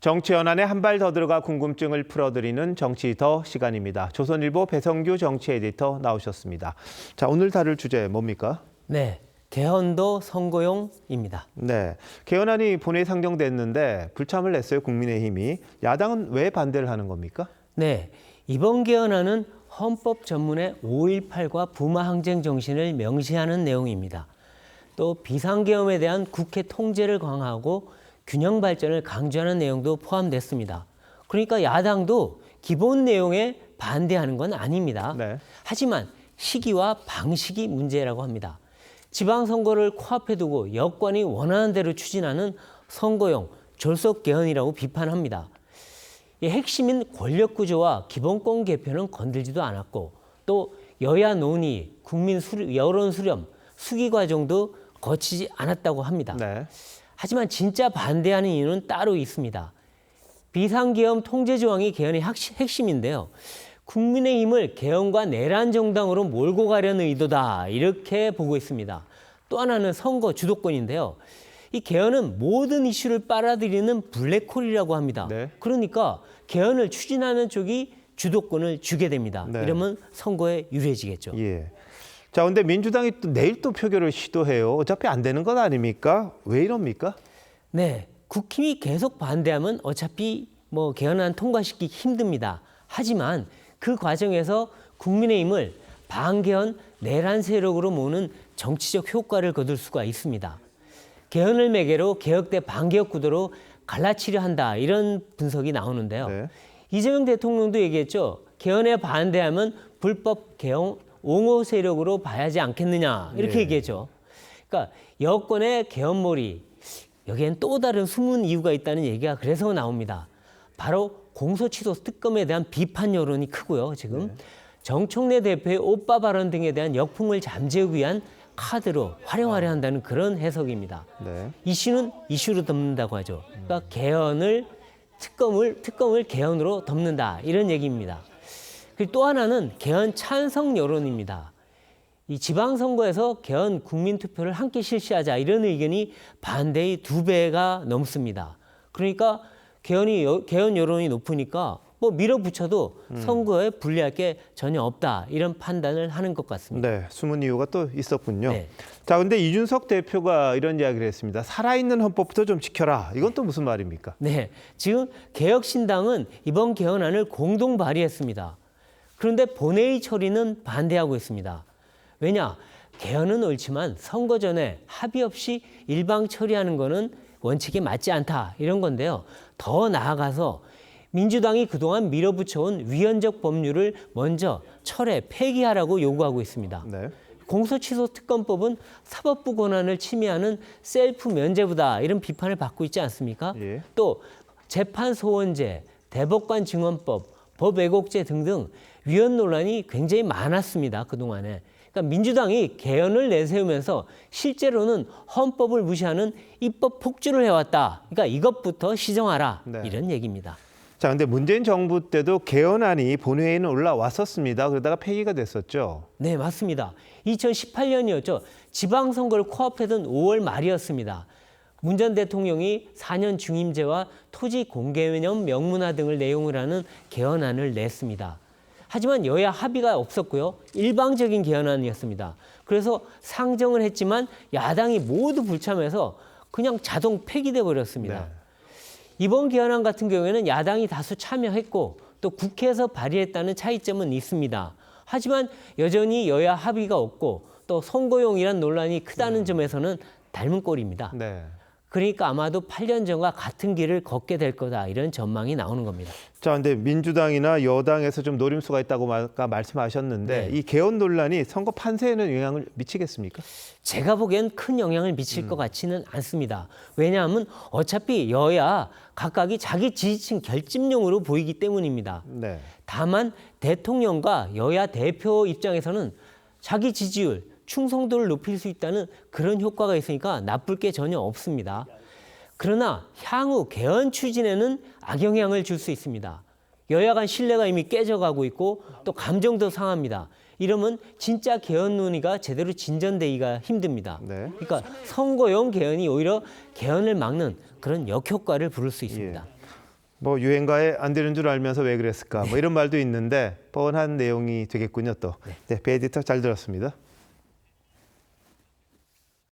정치 연안에 한 발 더 들어가 궁금증을 풀어드리는 정치 더 시간입니다. 조선일보 배성규 정치 에디터 나오셨습니다. 자, 오늘 다룰 주제 뭡니까? 네, 개헌도 선거용입니다. 네, 개헌안이 본회의 상정됐는데 불참을 냈어요, 국민의힘이. 야당은 왜 반대를 하는 겁니까? 네, 이번 개헌안은 헌법 전문의 5.18과 부마 항쟁 정신을 명시하는 내용입니다. 또 비상계엄에 대한 국회 통제를 강화하고 균형 발전을 강조하는 내용도 포함됐습니다. 그러니까 야당도 기본 내용에 반대하는 건 아닙니다. 네. 하지만 시기와 방식이 문제라고 합니다. 지방선거를 코앞에 두고 여권이 원하는 대로 추진하는 선거용 졸속 개헌이라고 비판합니다. 이 핵심인 권력구조와 기본권 개편은 건들지도 않았고 또 여야 논의, 국민 여론 수렴, 수기 과정도 거치지 않았다고 합니다. 네. 하지만 진짜 반대하는 이유는 따로 있습니다. 비상계엄 통제 조항이 개헌의 핵심인데요. 국민의힘을 개헌과 내란 정당으로 몰고 가려는 의도다 이렇게 보고 있습니다. 또 하나는 선거 주도권인데요. 이 개헌은 모든 이슈를 빨아들이는 블랙홀이라고 합니다. 네. 그러니까 개헌을 추진하는 쪽이 주도권을 주게 됩니다. 네. 이러면 선거에 유리해지겠죠. 예. 자, 근데 민주당이 또 내일 또 표결을 시도해요. 어차피 안 되는 것 아닙니까? 왜 이럽니까? 네, 국힘이 계속 반대하면 어차피 개헌안 통과시키기 힘듭니다. 하지만 그 과정에서 국민의힘을 반개헌 내란 세력으로 모으는 정치적 효과를 거둘 수가 있습니다. 개헌을 매개로 개혁 대 반개혁 구도로 갈라치려 한다 이런 분석이 나오는데요. 네. 이재명 대통령도 얘기했죠. 개헌에 반대하면 불법 개헌 옹호 세력으로 봐야지 않겠느냐 이렇게 얘기했죠. 그러니까 여권의 개헌몰이 여기엔 또 다른 숨은 이유가 있다는 얘기가 그래서 나옵니다. 바로 공소취소 특검에 대한 비판 여론이 크고요. 지금 정청래 대표의 오빠 발언 등에 대한 역풍을 잠재우기 위한 카드로 활용하려 한다는 그런 해석입니다. 네. 이슈는 이슈로 덮는다고 하죠. 그러니까 개헌을 특검을 개헌으로 덮는다 이런 얘기입니다. 그리고 또 하나는 개헌 찬성 여론입니다. 이 지방선거에서 개헌 국민투표를 함께 실시하자 이런 의견이 반대의 2배가 넘습니다. 그러니까 개헌 여론이 높으니까 밀어붙여도 선거에 불리할 게 전혀 없다 이런 판단을 하는 것 같습니다. 네, 숨은 이유가 또 있었군요. 네. 자, 근데 이준석 대표가 이런 이야기를 했습니다. 살아있는 헌법부터 좀 지켜라. 이건 또 무슨 말입니까? 네, 지금 개혁신당은 이번 개헌안을 공동 발의했습니다. 그런데 본회의 처리는 반대하고 있습니다. 왜냐? 개헌은 옳지만 선거 전에 합의 없이 일방 처리하는 거는 원칙에 맞지 않다 이런 건데요. 더 나아가서 민주당이 그동안 밀어붙여온 위헌적 법률을 먼저 철회, 폐기하라고 요구하고 있습니다. 네. 공소취소 특검법은 사법부 권한을 침해하는 셀프 면제부다 이런 비판을 받고 있지 않습니까? 예. 또 재판 소원제, 대법관 증언법, 법 왜곡죄 등등 위헌 논란이 굉장히 많았습니다. 그동안에. 그러니까 민주당이 개헌을 내세우면서 실제로는 헌법을 무시하는 입법 폭주를 해왔다. 그러니까 이것부터 시정하라. 네. 이런 얘기입니다. 자, 근데 문재인 정부 때도 개헌안이 본회의에는 올라왔었습니다. 그러다가 폐기가 됐었죠. 네, 맞습니다. 2018년이었죠. 지방선거를 코앞에 둔 5월 말이었습니다. 문 전 대통령이 4년 중임제와 토지 공개념 명문화 등을 내용을 하는 개헌안을 냈습니다. 하지만 여야 합의가 없었고요. 일방적인 개헌안이었습니다. 그래서 상정을 했지만 야당이 모두 불참해서 그냥 자동 폐기돼 버렸습니다. 네. 이번 개헌안 같은 경우에는 야당이 다수 참여했고 또 국회에서 발의했다는 차이점은 있습니다. 하지만 여전히 여야 합의가 없고 또 선거용이란 논란이 크다는 점에서는 닮은 꼴입니다. 네. 그러니까 아마도 8년 전과 같은 길을 걷게 될 거다 이런 전망이 나오는 겁니다. 자, 근데 민주당이나 여당에서 좀 노림수가 있다고 아까 말씀하셨는데 네. 이 개헌 논란이 선거 판세에는 영향을 미치겠습니까? 제가 보기엔 큰 영향을 미칠 것 같지는 않습니다. 왜냐하면 어차피 여야 각각이 자기 지지층 결집용으로 보이기 때문입니다. 네. 다만 대통령과 여야 대표 입장에서는 자기 지지율, 충성도를 높일 수 있다는 그런 효과가 있으니까 나쁠 게 전혀 없습니다. 그러나 향후 개헌 추진에는 악영향을 줄 수 있습니다. 여야 간 신뢰가 이미 깨져가고 있고 또 감정도 상합니다. 이러면 진짜 개헌 논의가 제대로 진전되기가 힘듭니다. 네. 그러니까 선거용 개헌이 오히려 개헌을 막는 그런 역효과를 부를 수 있습니다. 뭐 유행가에 안 되는 줄 알면서 왜 그랬을까 뭐 이런 말도 있는데 뻔한 내용이 되겠군요 또. 네, 배 에디터 잘 들었습니다.